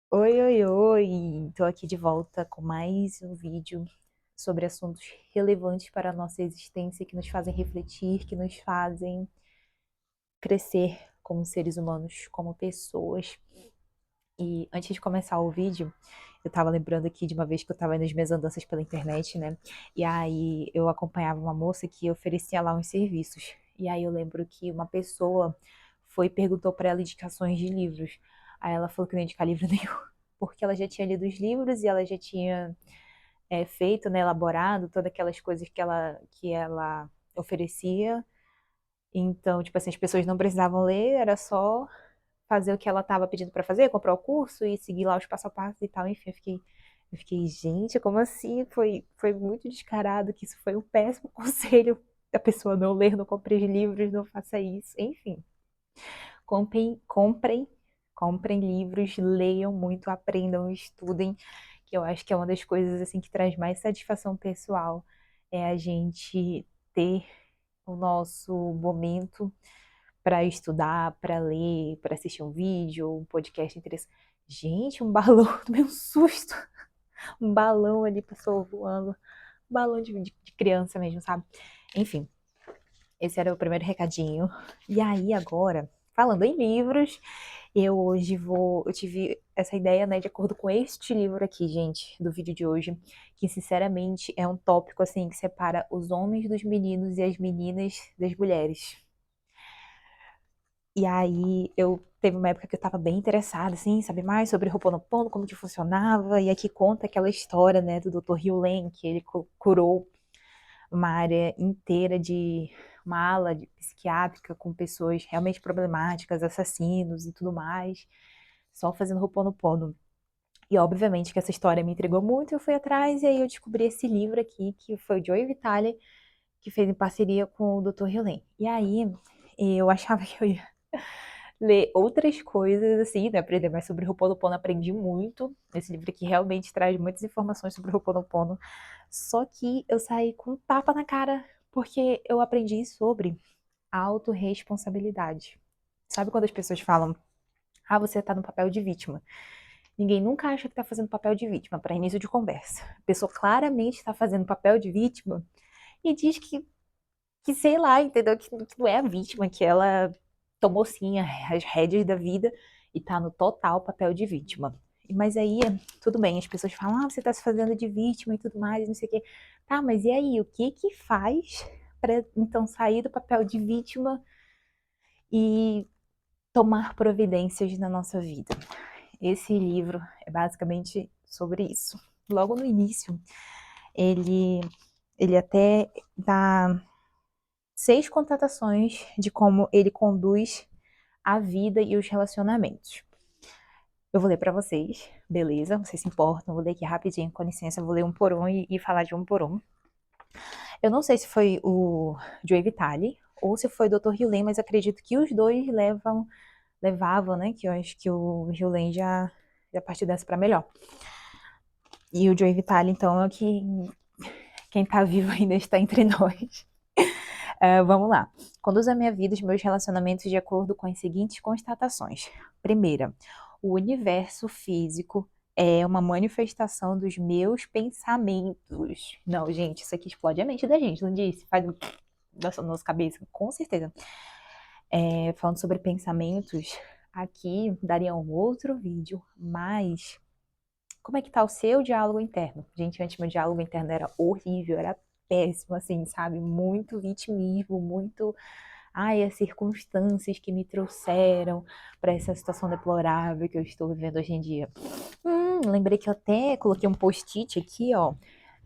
Oi, oi, oi! Tô aqui de volta com mais um vídeo sobre assuntos relevantes para a nossa existência, que nos fazem refletir, que nos fazem crescer como seres humanos, como pessoas. E antes de começar o vídeo, eu tava lembrando aqui de uma vez que eu tava nas minhas andanças pela internet, né? E aí eu acompanhava uma moça que oferecia lá uns serviços. E aí eu lembro que uma pessoa foi e perguntou para ela indicações de livros. Aí ela falou que não ia indicar livro nenhum, porque ela já tinha lido os livros e ela já tinha feito, né, elaborado todas aquelas coisas que ela oferecia. Então, tipo assim, as pessoas não precisavam ler, era só fazer o que ela estava pedindo para fazer, comprar o curso e seguir lá os passo a passo e tal. Enfim, eu fiquei, gente, como assim? Foi muito descarado que isso foi um péssimo conselho da pessoa não ler, não compre os livros, não faça isso. Enfim, comprem, comprem, comprem livros, leiam muito, aprendam, estudem, que eu acho que é uma das coisas assim que traz mais satisfação pessoal, é a gente ter o nosso momento para estudar, para ler, para assistir um vídeo, um podcast interessante. Gente, um balão, tomei um susto. Um balão ali passou voando. Um balão de criança mesmo, sabe? Enfim, esse era o primeiro recadinho. E aí, agora, falando em livros, eu hoje vou. Eu tive essa ideia, né, de acordo com este livro aqui, gente, do vídeo de hoje, que sinceramente é um tópico assim que separa os homens dos meninos e as meninas das mulheres. E aí eu teve uma época que eu estava bem interessada, assim, saber mais sobre Ho'oponopono, como que funcionava, e aqui conta aquela história, né, do Dr. Hugh Lane, que ele curou uma área inteira de uma ala psiquiátrica com pessoas realmente problemáticas, assassinos e tudo mais, só fazendo Ho'oponopono. E obviamente que essa história me intrigou muito, eu fui atrás e aí eu descobri esse livro aqui, que foi o Joe Vitale, que fez em parceria com o Dr. Hugh Lane. E aí eu achava que eu ia ler outras coisas, assim, né? Aprender mais sobre o Ho'oponopono. Aprendi muito. Esse livro aqui realmente traz muitas informações sobre o Ho'oponopono. Só que eu saí com um tapa na cara, porque eu aprendi sobre autorresponsabilidade. Sabe quando as pessoas falam, ah, você tá no papel de vítima? Ninguém nunca acha que tá fazendo papel de vítima, para início de conversa. A pessoa claramente está fazendo papel de vítima e diz que sei lá, entendeu? Que não é a vítima, que ela tomou sim as rédeas da vida e tá no total papel de vítima. Mas aí, tudo bem, as pessoas falam, ah, você tá se fazendo de vítima e tudo mais, não sei o quê. Tá, mas e aí, o que que faz para então sair do papel de vítima e tomar providências na nossa vida? Esse livro é basicamente sobre isso. Logo no início, ele, ele até dá 6 constatações de como ele conduz a vida e os relacionamentos. Eu vou ler para vocês, beleza? Vocês se importam? Vou ler aqui rapidinho, com licença. Vou ler um por um e falar de um por um. Eu não sei se foi o Joe Vitale ou se foi o Dr. Hugh Lane, mas acredito que os dois levavam, né? Que eu acho que o Hugh Lane já partiu dessa para melhor. E o Joe Vitale, então, é o que quem tá vivo ainda está entre nós. Vamos lá. Conduzo a minha vida e os meus relacionamentos de acordo com as seguintes constatações. Primeira, o universo físico é uma manifestação dos meus pensamentos. Não, gente, isso aqui explode a mente da gente, não disse? Faz da nossa cabeça, com certeza. Falando sobre pensamentos, aqui daria um outro vídeo, mas como é que tá o seu diálogo interno? Gente, antes meu diálogo interno era horrível, era péssimo, assim, sabe? Muito vitimismo, muito. Ai, as circunstâncias que me trouxeram para essa situação deplorável que eu estou vivendo hoje em dia. Lembrei que eu até coloquei um post-it aqui, ó,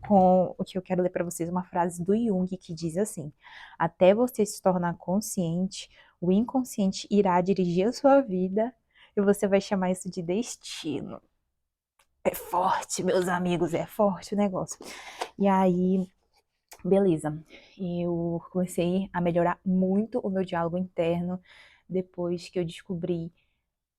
com o que eu quero ler para vocês, uma frase do Jung que diz assim: até você se tornar consciente, o inconsciente irá dirigir a sua vida e você vai chamar isso de destino. É forte, meus amigos, é forte o negócio. E aí, beleza. Eu comecei a melhorar muito o meu diálogo interno depois que eu descobri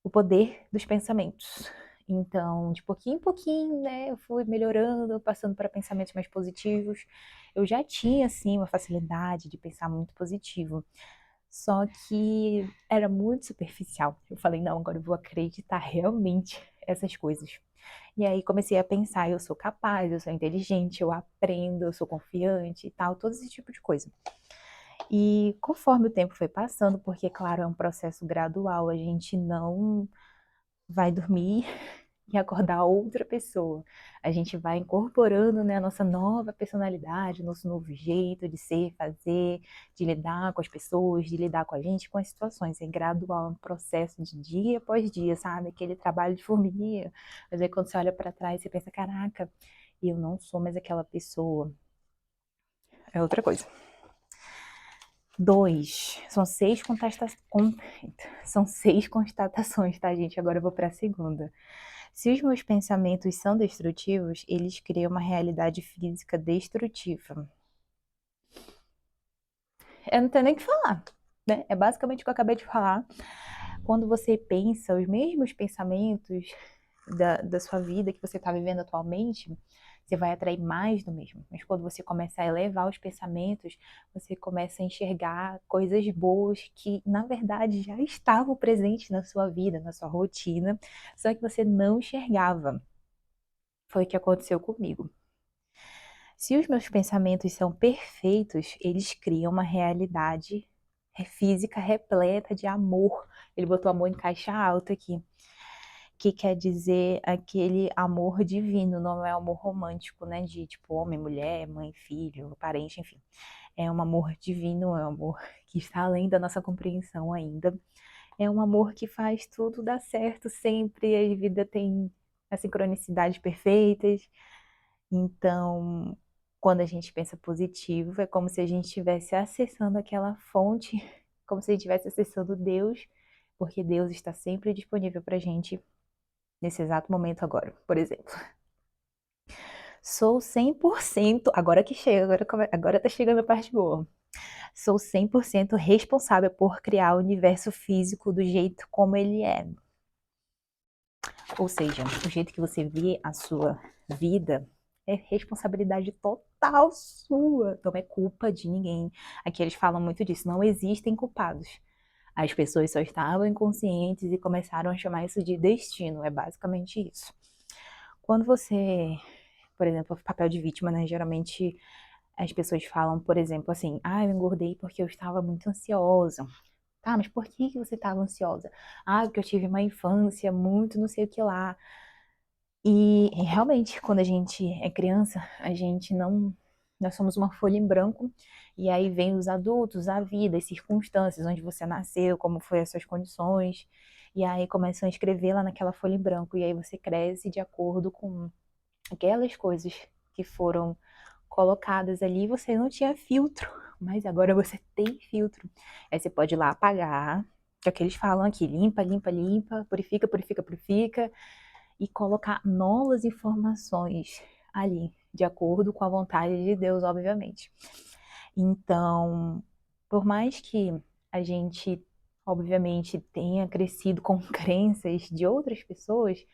o poder dos pensamentos. Então, de pouquinho em pouquinho, né, eu fui melhorando, passando para pensamentos mais positivos. Eu já tinha, assim, uma facilidade de pensar muito positivo. Só que era muito superficial. Eu falei, não, agora eu vou acreditar realmente essas coisas. E aí comecei a pensar, eu sou capaz, eu sou inteligente, eu aprendo, eu sou confiante e tal, todo esse tipo de coisa. E conforme o tempo foi passando, porque claro, é um processo gradual, a gente não vai dormir e acordar outra pessoa. A gente vai incorporando, né, a nossa nova personalidade, nosso novo jeito de ser, fazer, de lidar com as pessoas, de lidar com a gente, com as situações. É gradual, é um processo de dia após dia, sabe? Aquele trabalho de formiguinha. Mas aí quando você olha para trás, você pensa, caraca, eu não sou mais aquela pessoa. É outra coisa. 2. São 6 constatações, tá, gente? Agora eu vou para a segunda. Se os meus pensamentos são destrutivos, eles criam uma realidade física destrutiva. Eu não tenho nem o que falar, né? É basicamente o que eu acabei de falar. Quando você pensa os mesmos pensamentos da sua vida que você está vivendo atualmente, você vai atrair mais do mesmo. Mas quando você começa a elevar os pensamentos, você começa a enxergar coisas boas que, na verdade, já estavam presentes na sua vida, na sua rotina, só que você não enxergava. Foi o que aconteceu comigo. Se os meus pensamentos são perfeitos, eles criam uma realidade física repleta de amor. Ele botou amor em caixa alta aqui, que quer dizer aquele amor divino, não é amor romântico, né? De tipo homem, mulher, mãe, filho, parente, enfim. É um amor divino, é um amor que está além da nossa compreensão ainda. É um amor que faz tudo dar certo sempre, a vida tem as sincronicidades perfeitas. Então, quando a gente pensa positivo, é como se a gente estivesse acessando aquela fonte, como se a gente estivesse acessando Deus, porque Deus está sempre disponível para a gente nesse exato momento agora, por exemplo. Sou 100%, agora que chega, agora tá chegando a parte boa. Sou 100% responsável por criar o universo físico do jeito como ele é. Ou seja, o jeito que você vê a sua vida é responsabilidade total sua. Não é culpa de ninguém. Aqui eles falam muito disso. Não existem culpados. As pessoas só estavam inconscientes e começaram a chamar isso de destino. É basicamente isso. Quando você, por exemplo, papel de vítima, né? Geralmente as pessoas falam, por exemplo, assim: ah, eu engordei porque eu estava muito ansiosa. Tá, mas por que você estava ansiosa? Ah, porque eu tive uma infância muito não sei o que lá. E realmente, quando a gente é criança, a gente não. Nós somos uma folha em branco, e aí vem os adultos, a vida, as circunstâncias, onde você nasceu, como foi as suas condições, e aí começam a escrever lá naquela folha em branco, e aí você cresce de acordo com aquelas coisas que foram colocadas ali, você não tinha filtro, mas agora você tem filtro. Aí você pode ir lá apagar, que é o que eles falam aqui, limpa, limpa, limpa, purifica, purifica, purifica, e colocar novas informações ali, de acordo com a vontade de Deus, obviamente. Então, por mais que a gente, obviamente, tenha crescido com crenças de outras pessoas,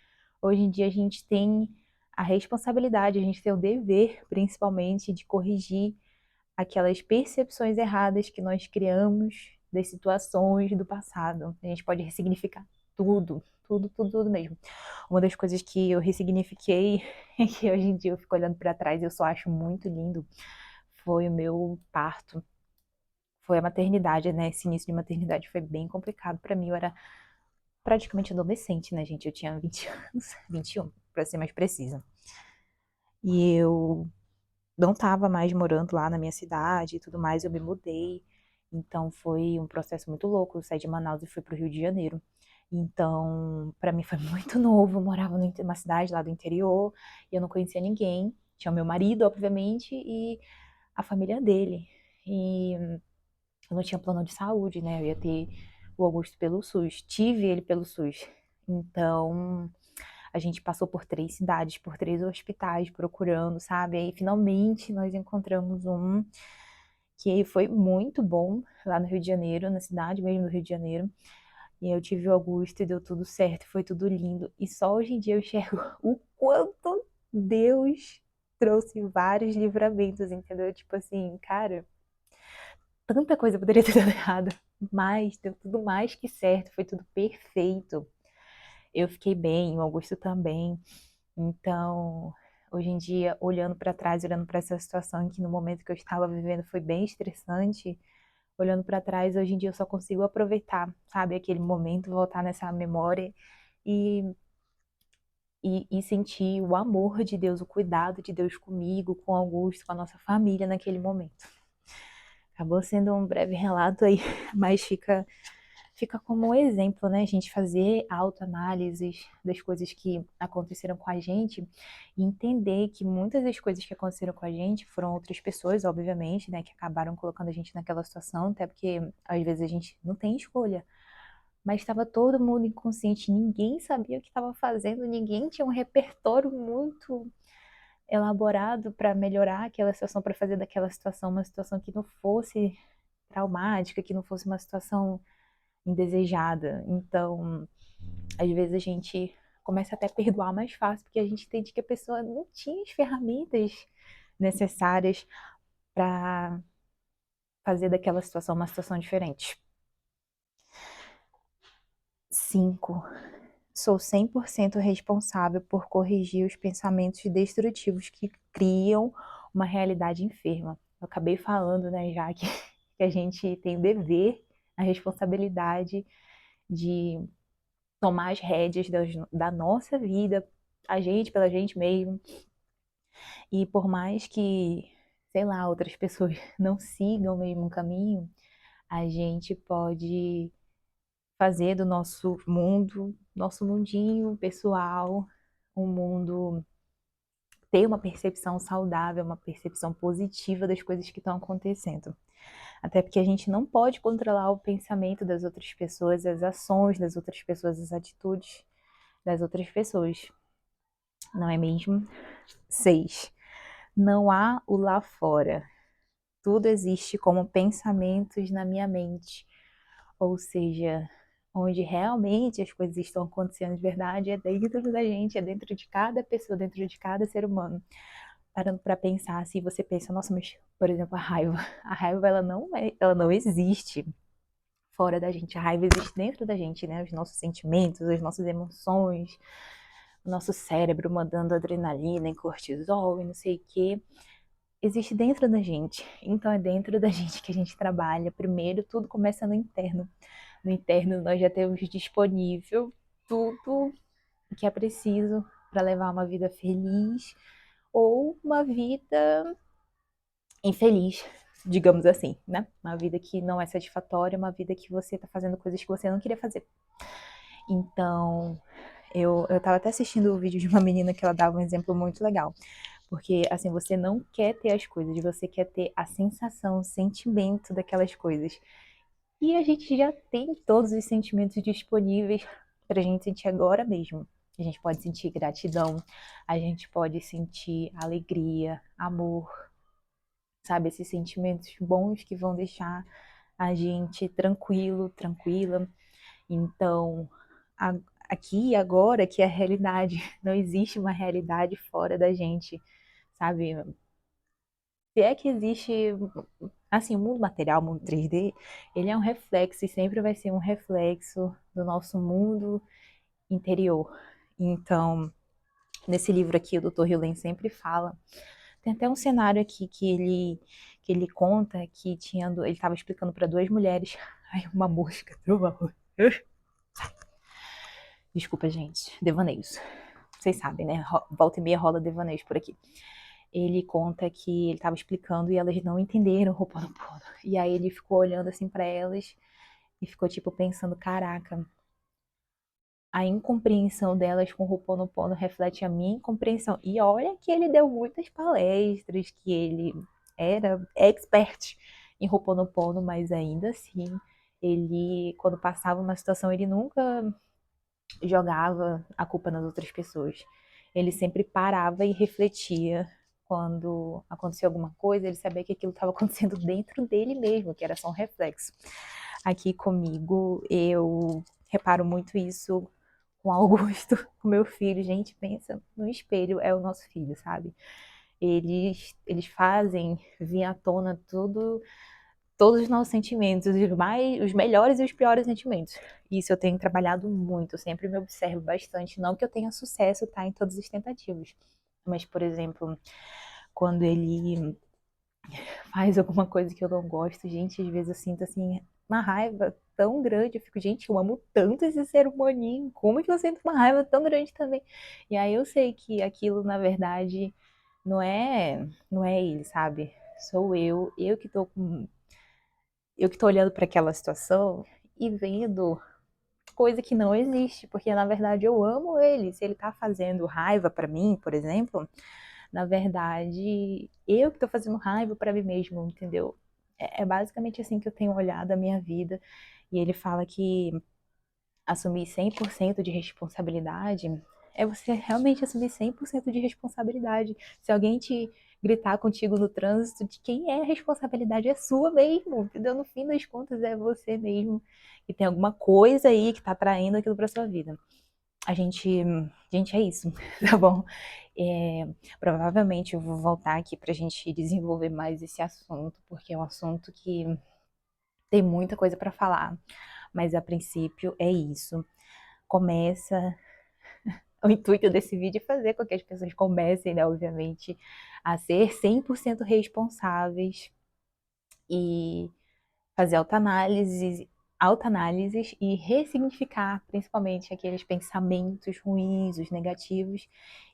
hoje em dia a gente tem a responsabilidade, a gente tem o dever, principalmente, de corrigir aquelas percepções erradas que nós criamos das situações do passado. A gente pode ressignificar tudo, tudo, tudo, tudo mesmo. Uma das coisas que eu ressignifiquei e que hoje em dia eu fico olhando para trás e eu só acho muito lindo foi o meu parto. Foi a maternidade, né? Esse início de maternidade foi bem complicado para mim. Eu era praticamente adolescente, né, gente? Eu tinha 20 anos, 21, para ser mais precisa. E eu não estava mais morando lá na minha cidade e tudo mais, eu me mudei. Então foi um processo muito louco. Eu saí de Manaus e fui para o Rio de Janeiro. Então, para mim foi muito novo. Eu morava numa cidade lá do interior e eu não conhecia ninguém. Tinha o meu marido, obviamente, e a família dele. E eu não tinha plano de saúde, né? Eu ia ter o Augusto pelo SUS. Tive ele pelo SUS. Então, a gente passou por 3 cidades, por 3 hospitais procurando, sabe? Aí finalmente nós encontramos um que foi muito bom lá no Rio de Janeiro, na cidade mesmo do Rio de Janeiro. E eu tive o Augusto e deu tudo certo, foi tudo lindo. E só hoje em dia eu enxergo o quanto Deus trouxe vários livramentos, entendeu? Tipo assim, cara, tanta coisa poderia ter dado errado, mas deu tudo mais que certo, foi tudo perfeito. eu fiquei bem, o Augusto também. Então, hoje em dia, olhando para trás, olhando para essa situação que no momento que eu estava vivendo foi bem estressante, olhando para trás, hoje em dia eu só consigo aproveitar, sabe, aquele momento, voltar nessa memória e, e sentir o amor de Deus, o cuidado de Deus comigo, com o Augusto, com a nossa família naquele momento. Acabou sendo um breve relato aí, mas fica como um exemplo, né? A gente fazer autoanálises das coisas que aconteceram com a gente e entender que muitas das coisas que aconteceram com a gente foram outras pessoas, obviamente, né? Que acabaram colocando a gente naquela situação, até porque às vezes a gente não tem escolha. Mas estava todo mundo inconsciente, ninguém sabia o que estava fazendo, ninguém tinha um repertório muito elaborado para melhorar aquela situação, para fazer daquela situação uma situação que não fosse traumática, que não fosse uma situação indesejada. Então, às vezes a gente começa até a perdoar mais fácil, porque a gente entende que a pessoa não tinha as ferramentas necessárias para fazer daquela situação uma situação diferente. 5. Sou 100% responsável por corrigir os pensamentos destrutivos que criam uma realidade enferma. Eu acabei falando, né, já que a gente tem o dever, a responsabilidade de tomar as rédeas da nossa vida, a gente, pela gente mesmo. E por mais que, sei lá, outras pessoas não sigam o mesmo caminho, a gente pode fazer do nosso mundo, nosso mundinho pessoal, um mundo ter uma percepção saudável, uma percepção positiva das coisas que estão acontecendo. Até porque a gente não pode controlar o pensamento das outras pessoas, as ações das outras pessoas, as atitudes das outras pessoas. Não é mesmo? 6. Não há o lá fora. Tudo existe como pensamentos na minha mente. Ou seja, onde realmente as coisas estão acontecendo de verdade é dentro da gente, é dentro de cada pessoa, dentro de cada ser humano. Parando para pensar, se você pensa, nossa, mas, por exemplo, a raiva ela não existe fora da gente, a raiva existe dentro da gente, né? Os nossos sentimentos, as nossas emoções, o nosso cérebro mandando adrenalina e cortisol e não sei o quê, existe dentro da gente. Então é dentro da gente que a gente trabalha. Primeiro, tudo começa no interno. No interno, nós já temos disponível tudo o que é preciso para levar uma vida feliz ou uma vida infeliz, digamos assim, né? Uma vida que não é satisfatória, uma vida que você está fazendo coisas que você não queria fazer. Então, eu tava até assistindo o vídeo de uma menina que ela dava um exemplo muito legal. Porque, assim, você não quer ter as coisas, você quer ter a sensação, o sentimento daquelas coisas. E a gente já tem todos os sentimentos disponíveis pra gente sentir agora mesmo. A gente pode sentir gratidão, a gente pode sentir alegria, amor, sabe? Esses sentimentos bons que vão deixar a gente tranquilo, tranquila. Então, a, aqui e agora, que é a realidade, não existe uma realidade fora da gente, sabe? Se é que existe, assim, o mundo material, o mundo 3D, ele é um reflexo e sempre vai ser um reflexo do nosso mundo interior. Então, nesse livro aqui, o Dr. Hewlett sempre fala, tem até um cenário aqui que ele conta que ele estava explicando para duas mulheres, ai, uma mosca, desculpa, gente, devaneios. Vocês sabem, né? Volta e meia rola devaneios por aqui. Ele conta que ele estava explicando e elas não entenderam o Ho'oponopono. E aí ele ficou olhando assim para elas e ficou tipo pensando, caraca, a incompreensão delas com o Ho'oponopono reflete a minha incompreensão. E olha que ele deu muitas palestras, que ele era expert em Ho'oponopono, mas ainda assim, ele, quando passava uma situação, ele nunca jogava a culpa nas outras pessoas. Ele sempre parava e refletia quando acontecia alguma coisa, ele sabia que aquilo estava acontecendo dentro dele mesmo, que era só um reflexo. Aqui comigo, eu reparo muito isso com Augusto, com meu filho. Gente, pensa no espelho, é o nosso filho, sabe? Eles fazem vir à tona tudo todos os nossos sentimentos, os melhores e os piores sentimentos. Isso eu tenho trabalhado muito, eu sempre me observo bastante. Não que eu tenha sucesso, tá, em todas as tentativas. Mas, por exemplo, quando ele faz alguma coisa que eu não gosto, gente, às vezes eu sinto assim uma raiva tão grande. Eu fico, gente, eu amo tanto esse ser humaninho. Como que eu sinto uma raiva tão grande também? E aí eu sei que aquilo, na verdade, não é ele, sabe? Sou eu que tô olhando para aquela situação e vendo coisa que não existe, porque na verdade eu amo ele. Se ele tá fazendo raiva para mim, por exemplo, na verdade eu que tô fazendo raiva para mim mesmo, entendeu? É basicamente assim que eu tenho olhado a minha vida. E ele fala que assumir 100% de responsabilidade é você realmente assumir 100% de responsabilidade. Se alguém te gritar contigo no trânsito, de quem é a responsabilidade é sua mesmo, entendeu? No fim das contas é você mesmo que tem alguma coisa aí que tá atraindo aquilo pra sua vida. A gente é isso, tá bom? É, provavelmente eu vou voltar aqui pra gente desenvolver mais esse assunto, porque é um assunto que tem muita coisa pra falar, mas a princípio é isso. Começa, o intuito desse vídeo é fazer com que as pessoas comecem, né, obviamente, a ser 100% responsáveis e fazer autoanálises e ressignificar principalmente aqueles pensamentos ruins, os negativos,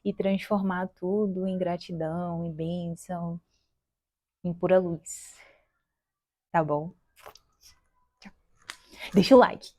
e transformar tudo em gratidão, em bênção, em pura luz. Tá bom? Deixa o like.